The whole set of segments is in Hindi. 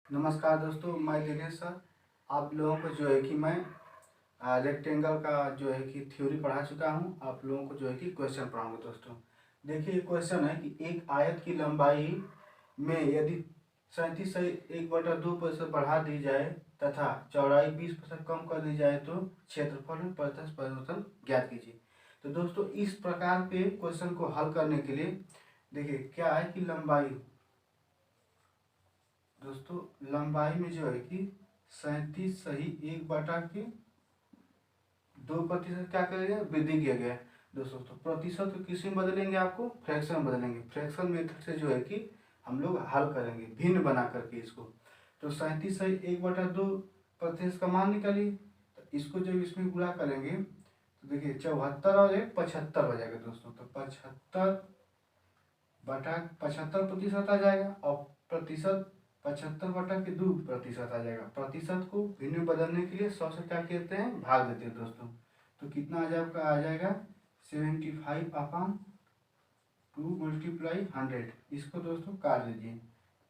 नमस्कार दोस्तों, मैं दिनेश सर आप लोगों को जो है कि मैं रेक्टेंगल का जो है कि थ्योरी पढ़ा चुका हूं। आप लोगों को जो है कि क्वेश्चन पढ़ाऊंगा। दोस्तों देखिए, क्वेश्चन है कि एक आयत की लंबाई में यदि 37.1/2% बढ़ा दी जाए तथा चौड़ाई 20% कम कर दी जाए तो क्षेत्रफल में प्रत्यक्ष परिवर्तन ज्ञात कीजिए। तो दोस्तों इस प्रकार के क्वेश्चन को हल करने के लिए देखिए क्या है कि दोस्तों लंबाई में जो है कि 37 सही 1/2 क्या किया गया, वृद्धि किया गया है। दोस्तों तो प्रतिशत को किस में बदलेंगे, आपको फ्रैक्शन में बदलेंगे। फ्रैक्शन मेथड से जो है कि हम लोग हल करेंगे भिन्न बना करके इसको। तो 37 सही 1/2 प्रतिशत का मान निकालिए। तो इसको जब इसमें गुणा करेंगे तो देखिए 74 और 1 75 हो जाएगा। दोस्तों तो 75/75% आ जाएगा और प्रतिशत 75/2% आ जाएगा। प्रतिशत को भिन्न में बदलने के लिए 100 से क्या कहते हैं, भाग देते हैं। दोस्तों तो कितना आ जाएगा 75/2 × 100। इसको दोस्तों काट दीजिए।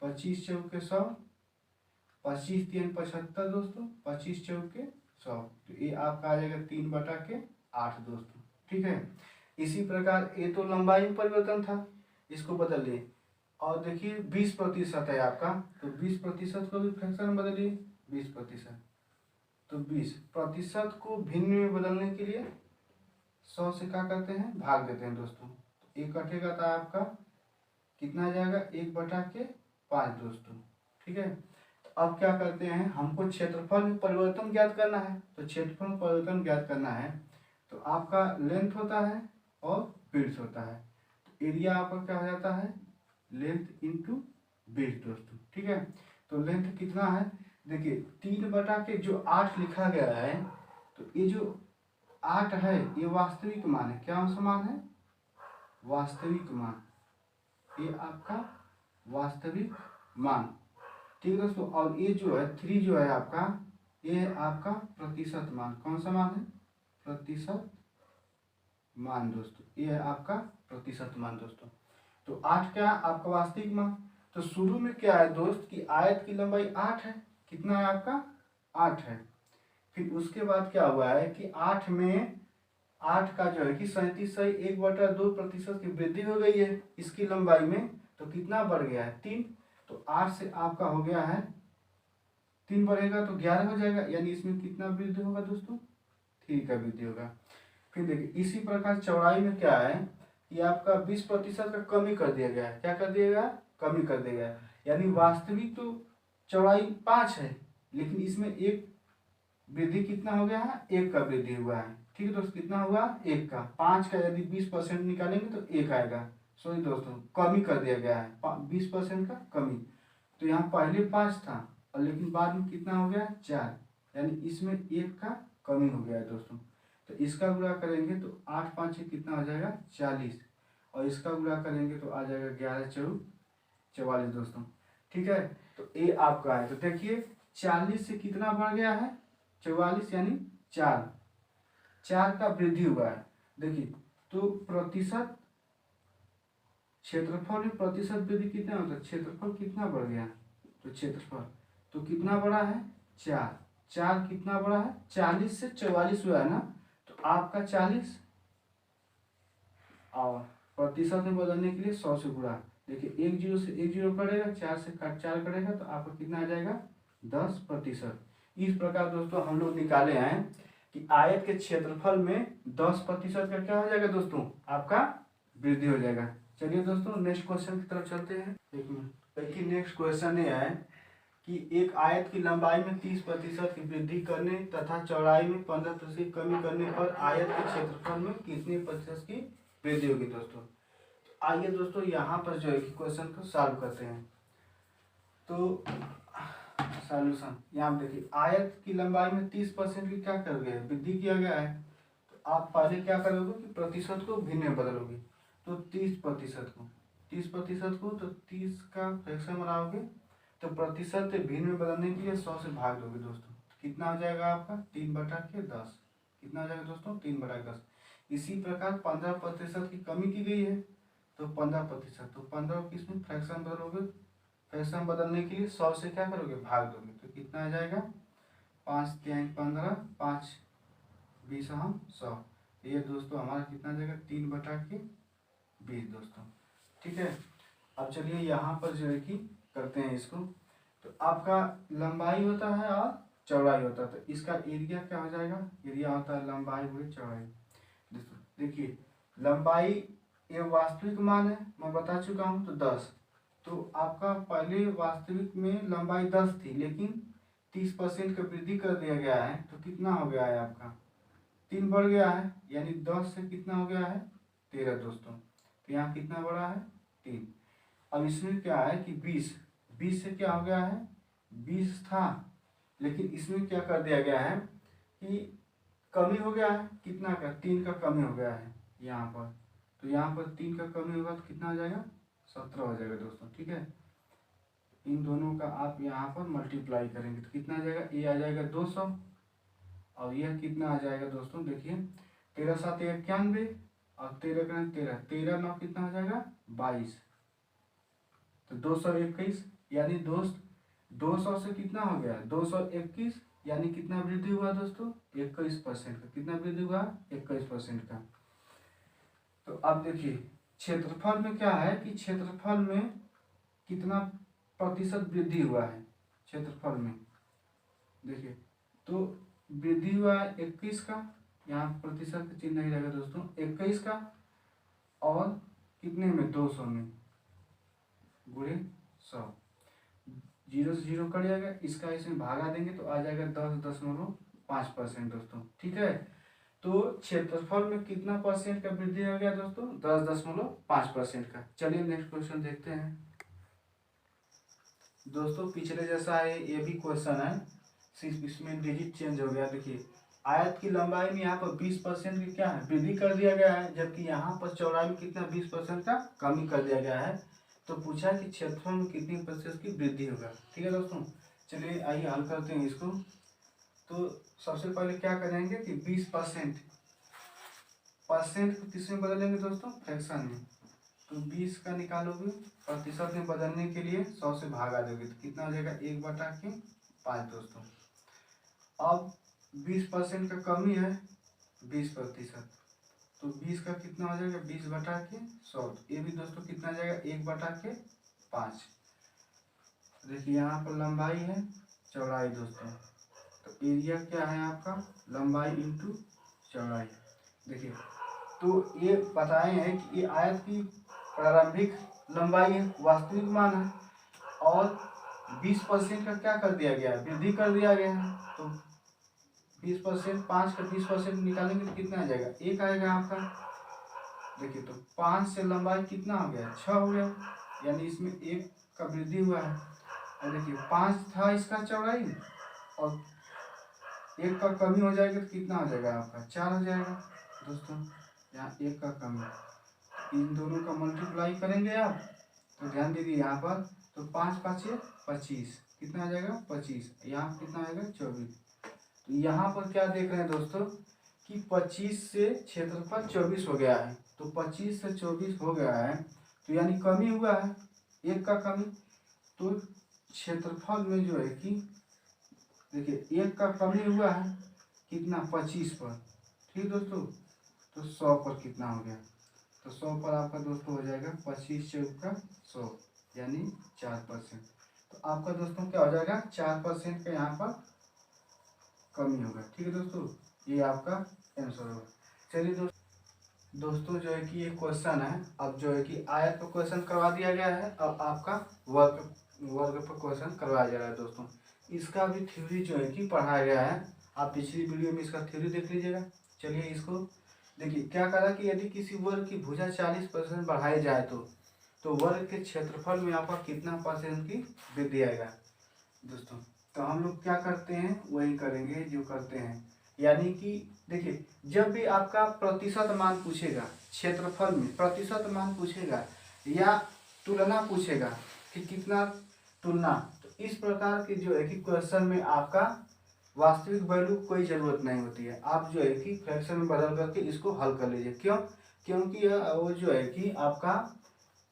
25 चौके 100, 25×3 = 75। दोस्तों 25 चौके 100, तो ये आपका आ जाएगा 3/8। दोस्तों ठीक है। इसी प्रकार ये तो लंबाई में परिवर्तन था, इसको बदलिए। और देखिए 20% है आपका, तो 20% को भी फ्रैक्शन में बदलिए। 20%, तो 20% को भिन्न में बदलने के लिए 100 से क्या करते हैं, भाग देते हैं। दोस्तों तो एक कटेगा था आपका कितना आ जाएगा 1/5। दोस्तों ठीक है। तो अब क्या करते हैं, हमको क्षेत्रफल में परिवर्तन ज्ञात करना है। तो क्षेत्रफल में परिवर्तन ज्ञात करना है तो आपका लेंथ होता है और विड्थ होता है। तो एरिया आपका क्या हो जाता है, लेंथ इंटू विड्थ। दोस्तों ठीक है। तो लेंथ कितना है, देखिए 3/8 लिखा गया है। तो ये जो 8 है ये वास्तविक मान है। क्या मान है, वास्तविक मान। ये आपका वास्तविक मान, ठीक है दोस्तों। और ये जो है 3 जो है आपका, ये आपका प्रतिशत मान। कौन सा मान है, प्रतिशत मान। दोस्तों ये है आपका प्रतिशत मान। दोस्तों तो 8 क्या आपका वास्तविक मान। तो शुरू में क्या है दोस्त कि आयत की लंबाई 8 है। कितना है आपका, 8 है। फिर उसके बाद क्या हुआ है कि 8 में 8 का जो है कि 37 सही 1/2% की वृद्धि हो गई है इसकी लंबाई में। तो कितना बढ़ गया है, 3। तो 8 से आपका हो गया है 3 बढ़ेगा तो 11 हो जाएगा, यानी इसमें कितना वृद्धि होगा दोस्तों, 3 का वृद्धि होगा। फिर देखिए इसी प्रकार चौड़ाई में क्या है कि आपका 20% का कमी कर दिया गया है। क्या कर दिया गया, कमी कर दिया गया है। यानी वास्तविक तो चौड़ाई 5 है, लेकिन इसमें एक वृद्धि कितना हो गया है, 1 का वृद्धि हुआ है। ठीक है दोस्तों, कितना हुआ, 1 का। 5 का यदि 20% निकालेंगे तो 1 आएगा। सॉरी दोस्तों, कमी कर दिया गया है 20% का कमी। तो यहाँ पहले 5 था और लेकिन बाद में कितना हो गया, 4, यानी इसमें 1 का कमी हो गया है। दोस्तों तो इसका गुणा करेंगे तो 8 5 कितना हो जाएगा, 40। और इसका गुणा करेंगे तो आ जाएगा 11 4 44। दोस्तों ठीक है। तो ये आपका है। तो देखिए 40 से कितना बढ़ गया है, 44, यानी 4 का वृद्धि हुआ है। देखिए तो प्रतिशत क्षेत्रफल में प्रतिशत वृद्धि कितना होता है, क्षेत्रफल कितना बढ़ गया, तो क्षेत्रफल तो कितना बड़ा है, 4 कितना बड़ा है, 40 से 44 हुआ है ना। तो आपका 40 और प्रतिशत में बदलने के लिए 100 से गुणा। देखिए 1 0 से 1 0 कटेगा, 4 से 4 कटेगा, तो आपका कितना आ जाएगा, 10%। इस प्रकार दोस्तों हम लोग निकाले हैं कि आयत के क्षेत्रफल में 10% का क्या हो जाएगा दोस्तों, आपका वृद्धि हो जाएगा। चलिए दोस्तों नेक्स्ट क्वेश्चन की तरफ चलते हैं। एक मिनट, देखिए नेक्स्ट क्वेश्चन ये है कि एक आयत की लंबाई में 30% की वृद्धि करने तथा चौड़ाई में 15% की कमी करने पर आयत के क्षेत्रफल में कितने प्रतिशत की वृद्धि होगी। दोस्तों आइए दोस्तों यहाँ पर जो है कि क्वेश्चन को सॉल्व करते हैं। तो सॉल्यूशन यहाँ देखिए, आयत की लंबाई में 30% की क्या कर गया, वृद्धि किया गया है। तो आप पहले क्या करोगे कि प्रतिशत को भिन्न में बदलोगे। तो 30% को तो 30 का फ्रैक्शन बनाओगे तो प्रतिशत भिन्न में बदलने के लिए 100 से भाग दोगे। दोस्तों तो कितना हो जाएगा आपका, 3/10। कितना हो जाएगा दोस्तों, 3/10। इसी प्रकार 15% की कमी की गई है तो 15%, तो 15 को किसमें फ्रैक्शन बदलोगे फ्रैक्शन बदलने के लिए 100 से क्या करोगे, भाग दोगे, तो कितना आ जाएगा, 5 3 15, 5 20 हम 100। ये दोस्तों हमारा कितना आ जाएगा, 3/20 दोस्तों। ठीक है, अब चलिए यहाँ पर जो है कि करते हैं इसको। तो आपका लंबाई होता है और चौड़ाई होता है, तो इसका एरिया क्या हो जाएगा, एरिया होता है लंबाई गुणे चौड़ाई। देखिए लंबाई ये वास्तविक मान है, मैं बता चुका हूँ, तो 10। तो आपका पहले वास्तविक में लंबाई 10 थी, लेकिन 30% का वृद्धि कर दिया गया है, तो कितना हो गया है आपका, 3 बढ़ गया है, यानी 10 से कितना हो गया है, 13 दोस्तों। तो यहाँ कितना बढ़ा है, 3। अब इसमें क्या है कि 20 से क्या हो गया है, 20 था, लेकिन इसमें क्या कर दिया गया है कि कमी हो गया है, कितना का, 3 का कमी हो गया है यहाँ पर। तो यहाँ पर 3 का कमी होगा तो कितना हो जाएगा, 17 हो जाएगा दोस्तों। ठीक है, इन दोनों का आप यहाँ पर मल्टीप्लाई करेंगे तो कितना आ जाएगा, ये आ जाएगा 200, और यह कितना आ जाएगा दोस्तों, देखिए 13 7 91, और 13 का 13, 13 9 कितना हो जाएगा, 22, तो 221, यानी दोस्त 200 से कितना हो गया, 221, यानी कितना वृद्धि हुआ दोस्तों, 21% का। कितना वृद्धि हुआ, 21% का। तो अब देखिए क्षेत्रफल में क्या है कि क्षेत्रफल में कितना प्रतिशत वृद्धि हुआ है, क्षेत्रफल में देखिए, तो वृद्धि हुआ है 21 का, यहाँ प्रतिशत का चिन्ह नहीं रहेगा दोस्तों, 21 का, और कितने में, 200 में, गुणे 100, 0 से 0 कट जाएगा, इसका इसमें भागा देंगे तो आ जाएगा 10.5% दोस्तों। ठीक है, तो क्षेत्रफल में कितना परसेंट का वृद्धि हो गया दोस्तों, 10.5% का। चलिए नेक्स्ट क्वेश्चन देखते हैं दोस्तों। पिछले जैसा है, ये भी क्वेश्चन है, सिर्फ इसमें डिजिट चेंज हो गया। देखिए आयत की लंबाई में यहाँ पर 20% की क्या है, वृद्धि कर दिया गया है, जबकि यहाँ पर चौड़ाई में कितना 20% का कमी कर दिया गया है। तो पूछा कि क्षेत्रफल में कितनी प्रतिशत की वृद्धि होगा। ठीक है दोस्तों, चलिए आइए हल करते हैं इसको। तो सबसे पहले क्या करेंगे कि 20% को किस में बदलेंगे दोस्तों, फ्रैक्शन में। तो 20 का निकालोगे, प्रतिशत में बदलने के लिए 100 से भागा दोगे तो कितना हो जाएगा, 1/5 दोस्तों। अब 20% का कमी है, 20%, तो 20 का कितना हो जाएगा, 20/100। ये भी दोस्तों कितना आ जाएगा, 1/5। देखिए यहाँ पर लंबाई है, चौड़ाई दोस्तों, तो एरिया क्या है आपका, लंबाई इंटू चौड़ाई। देखिए तो ये बताए हैं कि ये आयत की प्रारंभिक लंबाई है, वास्तविक मान है, और 20% का क्या कर दिया गया है, वृद्धि कर दिया गया है। तो 20%, 5 का 20% निकालेंगे तो कितना आ जाएगा, 1 आएगा आपका। देखिए तो 5 से लंबाई कितना हो गया, 6 हो गया, यानी इसमें 1 का वृद्धि हुआ है। और देखिए 5 था इसका चौड़ाई, और 1 का कमी हो जाएगा तो कितना हो जाएगा आपका, 4 हो जाएगा दोस्तों। यहाँ 1 का कमी, इन दोनों का मल्टीप्लाई करेंगे आप, तो ध्यान दीजिए यहाँ पर, तो 5 5 25, कितना आ जाएगा 25, यहाँ कितना आएगा 24। तो यहाँ पर क्या देख रहे हैं दोस्तों कि 25 से क्षेत्रफल 24 हो गया है, तो 25 से 24 हो गया है, तो यानी कमी हुआ है, 1 का कमी। तो क्षेत्रफल में जो है कि देखिए 1 का कमी हुआ है, कितना 25 पर, ठीक दोस्तों। तो 100 पर कितना हो गया, तो 100 पर आपका दोस्तों हो जाएगा 25 चौक का 100, यानी 4%। तो आपका दोस्तों क्या हो जाएगा, 4% का यहाँ पर कमी होगा। ठीक है दोस्तों, ये आपका आंसर होगा। चलिए दोस्तों जो है कि ये क्वेश्चन है, अब जो है कि आयत पर क्वेश्चन करवा दिया गया है, अब आपका वर्ग पर क्वेश्चन करवाया जा रहा है दोस्तों। इसका भी थ्योरी जो है कि पढ़ाया गया है, आप पिछली वीडियो में इसका थ्योरी देख लीजिएगा। चलिए इसको देखिए, क्या करा कि यदि किसी वर्ग की भुजा 40% बढ़ाई जाए तो वर्ग के क्षेत्रफल में आपका कितना परसेंट की वृद्धि आएगा दोस्तों। तो हम लोग क्या करते हैं, वही करेंगे जो करते हैं, यानी कि देखिए जब भी आपका प्रतिशत मान पूछेगा, क्षेत्रफल में प्रतिशत मान पूछेगा या तुलना पूछेगा कि कितना तुलना, तो इस प्रकार के जो है कि क्वेश्चन में आपका वास्तविक वैल्यू कोई ज़रूरत नहीं होती है। आप जो है कि फ्रैक्शन में बदल करके इसको हल कर लीजिए। क्यों, क्योंकि वो जो है कि आपका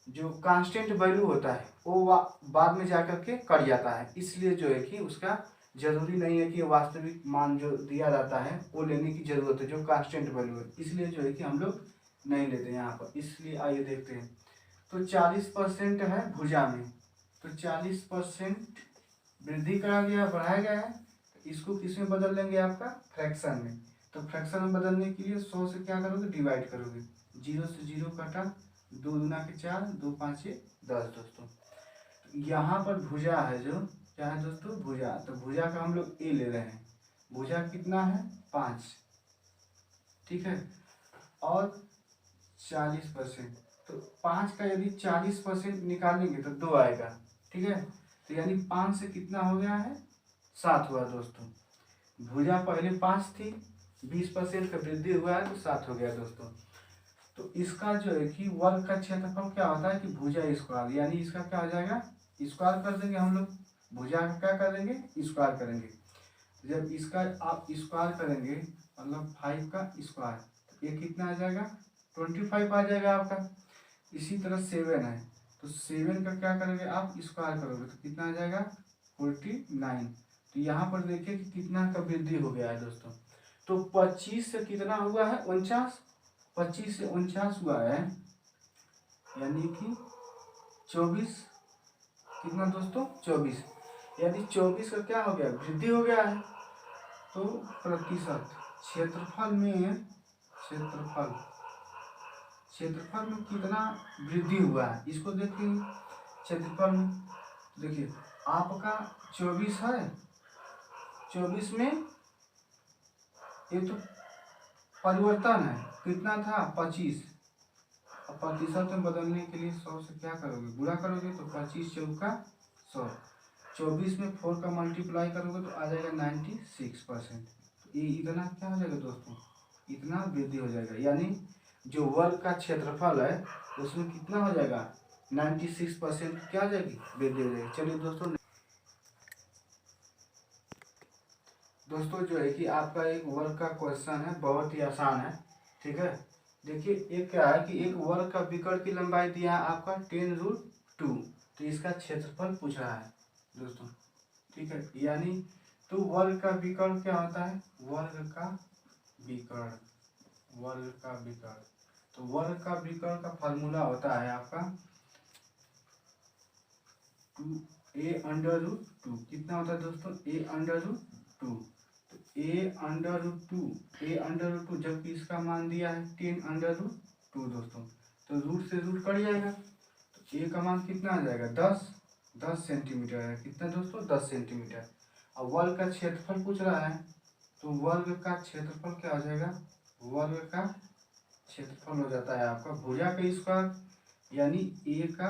जो कांस्टेंट वैल्यू होता है वो बाद में जाकर के कट जाता है, इसलिए जो है कि उसका जरूरी नहीं है कि वास्तविक मान जो दिया जाता है वो लेने की जरूरत है, जो कांस्टेंट वैल्यू है, इसलिए जो है कि हम लोग नहीं लेते यहाँ पर। इसलिए आइए देखते हैं। तो 40% है भुजा में, तो 40% वृद्धि करा गया, बढ़ाया गया है, तो इसको किस में बदल लेंगे, आपका फ्रैक्शन में। तो फ्रैक्शन में बदलने के लिए 100 से क्या करोगे, डिवाइड करोगे, 0 से 0 कटा, 2 दूना के 4, 2 5 10 दोस्तों। यहाँ पर भुजा है, जो क्या है दोस्तों, भुजा। तो भुजा का हम लोग ए ले रहे हैं, भुजा कितना है 5, ठीक है, और 40%, तो 5 का यदि 40% निकालेंगे तो 2 आएगा, ठीक है। तो यानी 5 से कितना हो गया है, 7 हुआ दोस्तों। भुजा पहले 5 थी, 20% का वृद्धि हुआ है तो 7 हो गया दोस्तों। तो इसका जो है कि वर्ग का क्षेत्रफल क्या होता है कि भुजा स्क्वायर, यानी इसका क्या हो जाएगा, स्क्वायर कर देंगे हम लोग, भुजा का क्या कर देंगे, स्क्वायर करेंगे। जब इसका आप स्क्वायर करेंगे मतलब 5 का स्क्वायर, तो ये कितना आ जाएगा, 25 आ जाएगा आपका। इसी तरह 7 है, तो 7 का क्या करोगे आप, स्क्वायर करोगे तो कितना आ जाएगा, 49। तो यहाँ पर देखिए कि कितना का वृद्धि हो गया है दोस्तों। तो 25 से कितना हुआ है, 49, 25 से 49 हुआ है, यानी कि 24, कितना दोस्तों, 24, यानी 24 का क्या हो गया, वृद्धि हो गया है। तो प्रतिशत क्षेत्रफल में, क्षेत्रफल में कितना वृद्धि हुआ है, इसको देखिए। क्षेत्रफल में देखिए आपका 24 है, 24 में ये तो परिवर्तन है, कितना था 25, अब प्रतिशत में बदलने के लिए 100 से क्या करोगे, गुणा करोगे, तो 25 चौका 100, 24 में 4 का मल्टीप्लाई करोगे तो आ जाएगा 96%। तो ये इतना क्या हो जाएगा दोस्तों, इतना वृद्धि हो जाएगा, यानी जो वर्ग का क्षेत्रफल है उसमें कितना हो जाएगा, 96% क्या हो जाएगी, वृद्धि हो जाएगी। चलिए दोस्तों, जो है कि आपका एक वर्ग का क्वेश्चन है, बहुत ही आसान है, ठीक है। देखिए एक क्या है कि एक वर्ग का विकर्ण की लंबाई दिया है आपका 10√2, तो इसका क्षेत्रफल पूछ रहा है दोस्तों, ठीक है। यानी तो वर्ग का विकर्ण क्या होता है, वर्ग का विकर्ण, तो वर्ग का विकर्ण का फॉर्मूला होता है आपका 2a√2, कितना होता है दोस्तों, a√2। तो a√2 जबकि इसका मान दिया है 10√2 दोस्तों, तो रूट से रूट कट जाएगा, तो a का मान कितना आ जाएगा, 10 सेंटीमीटर है, कितना दोस्तों, 10 सेंटीमीटर। अब वर्ग का क्षेत्रफल पूछ रहा है, तो वर्ग का क्षेत्रफल क्या हो जाएगा, वर्ग का क्षेत्रफल हो जाता है आपका भुजा का स्क्वायर, यानी a का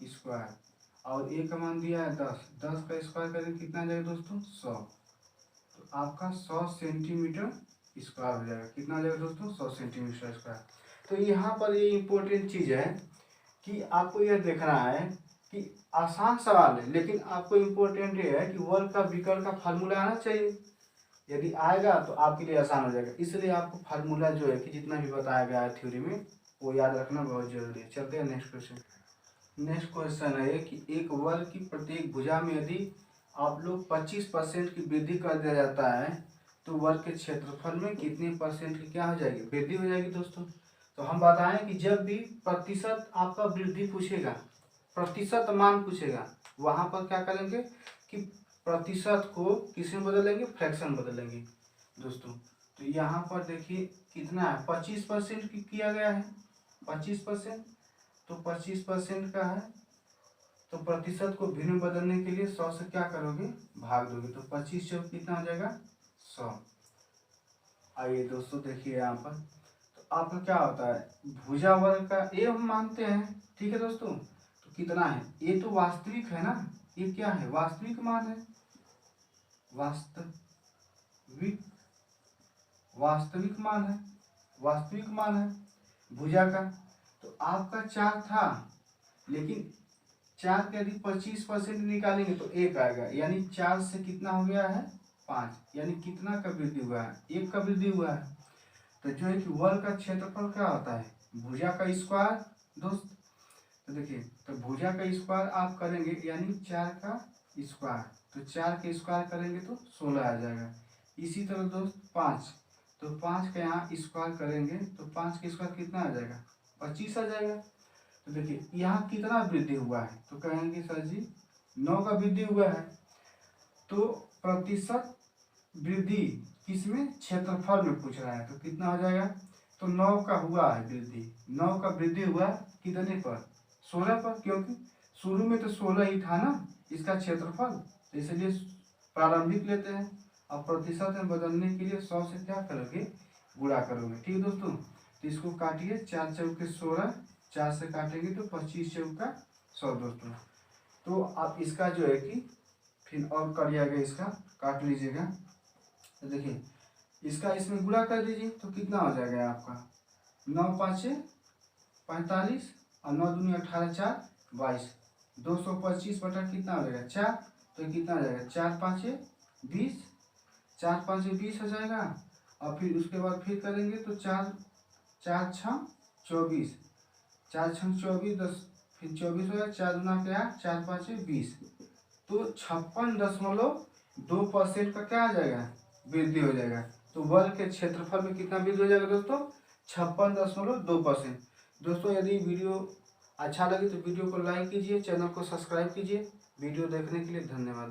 स्क्वायर, और a का मान दिया है 10, 10 का स्क्वायर करेंगे कितना आ जाएगा दोस्तों, 100, तो आपका 100 सेंटीमीटर स्क्वायर हो जाएगा, कितना आ जाएगा दोस्तों, 100 सेंटीमीटर स्क्वायर। तो यहाँ पर ये इम्पोर्टेंट चीज़ है कि आपको यह देखना है कि आसान सवाल है, लेकिन आपको इम्पोर्टेंट ये है कि वर्ग का विकर्ण का फार्मूला आना चाहिए, यदि आएगा तो आपके लिए आसान हो जाएगा। इसलिए आपको फार्मूला जो है कि जितना भी बताया गया है थ्योरी में वो याद रखना बहुत जरूरी है। चलते हैं नेक्स्ट क्वेश्चन। नेक्स्ट क्वेश्चन है कि एक वर्ग की प्रत्येक भुजा में यदि आप लोग 25% की वृद्धि कर दिया जाता है तो वर्ग के क्षेत्रफल में कितने परसेंट की क्या हो जाएगी, वृद्धि हो जाएगी दोस्तों। तो हम बताएं कि जब भी प्रतिशत आपका वृद्धि पूछेगा, प्रतिशत मान पूछेगा, वहां पर क्या करेंगे कि प्रतिशत को किस में बदलेंगे, फ्रैक्शन बदलेंगे दोस्तों। तो यहाँ पर देखिए कितना है, 25% की किया गया है, 25%, तो 25% का है, तो प्रतिशत को भिन्न बदलने के लिए 100 से क्या करोगे, भाग दोगे, तो 25 चौक कितना हो जाएगा, 100। आइए दोस्तों देखिए यहाँ पर, तो आपका क्या होता है, भुजा वर्ग का ए हम मानते हैं, ठीक है दोस्तों। तो कितना है, ये तो वास्तविक है ना, ये क्या है, वास्तविक मान है, वास्तविक मान है, वास्तविक मान है भुजा का। तो आपका 4 था, लेकिन 4 के यदि 25% निकालेंगे तो 1 आएगा, यानी 4 से कितना हो गया है, 5, यानी कितना का वृद्धि हुआ है, 1 का वृद्धि हुआ है। तो जो है कि वर्ग का क्षेत्रफल क्या होता है, भुजा का स्क्वायर दोस्त, तो देखिए, तो भुजा का स्क्वायर आप करेंगे यानी 4 का स्क्वायर, तो 4 के स्क्वायर करेंगे तो 16 आ जाएगा। इसी तरह दोस्त 5, तो 5 का यहाँ स्क्वायर करेंगे तो 5 के स्क्वायर कितना आ जाएगा, 25 आ जाएगा। तो देखिए यहाँ कितना वृद्धि हुआ है, तो कहेंगे सर जी 9 का वृद्धि हुआ है। तो प्रतिशत वृद्धि किसमें, क्षेत्रफल में पूछ रहा है, तो कितना हो जाएगा, तो 9 का हुआ है वृद्धि, 9 का वृद्धि हुआ कितने पर, 16 पर, क्योंकि शुरू में तो 16 ही था ना इसका क्षेत्रफल, तो इसलिए प्रारंभिक लेते हैं। अब प्रतिशत में बदलने के लिए 100 से क्या करोगे, गुणा करोगे। ठीक है दोस्तों, तो इसको काटिए, 4 चौके 16, 4 से काटेंगे तो 25 चौका 100 दोस्तों। तो आप इसका जो है कि फिर और करिएगा, इसका काट लीजिएगा। तो देखिए इसका इसमें गुणा कर दीजिए तो कितना हो जाएगा आपका, 9 5 45 और 9 दूनी 18 4 22, 225 बटा कितना हो जाएगा 4, तो कितना आ जाएगा 4 5 20, 4 5 20 हो जाएगा। और फिर उसके बाद फिर करेंगे तो 4 4 6 24, 4 6 24 10, फिर 24 हो जाएगा, 4 दूना क्या 4 5 20, तो 56.2% का क्या आ जाएगा, वृद्धि हो जाएगा। तो वर्ग के क्षेत्रफल में कितना वृद्धि हो जाएगा दोस्तों, 56.2%। दोस्तों यदि वीडियो अच्छा लगे तो वीडियो को लाइक कीजिए, चैनल को सब्सक्राइब कीजिए। वीडियो देखने के लिए धन्यवाद।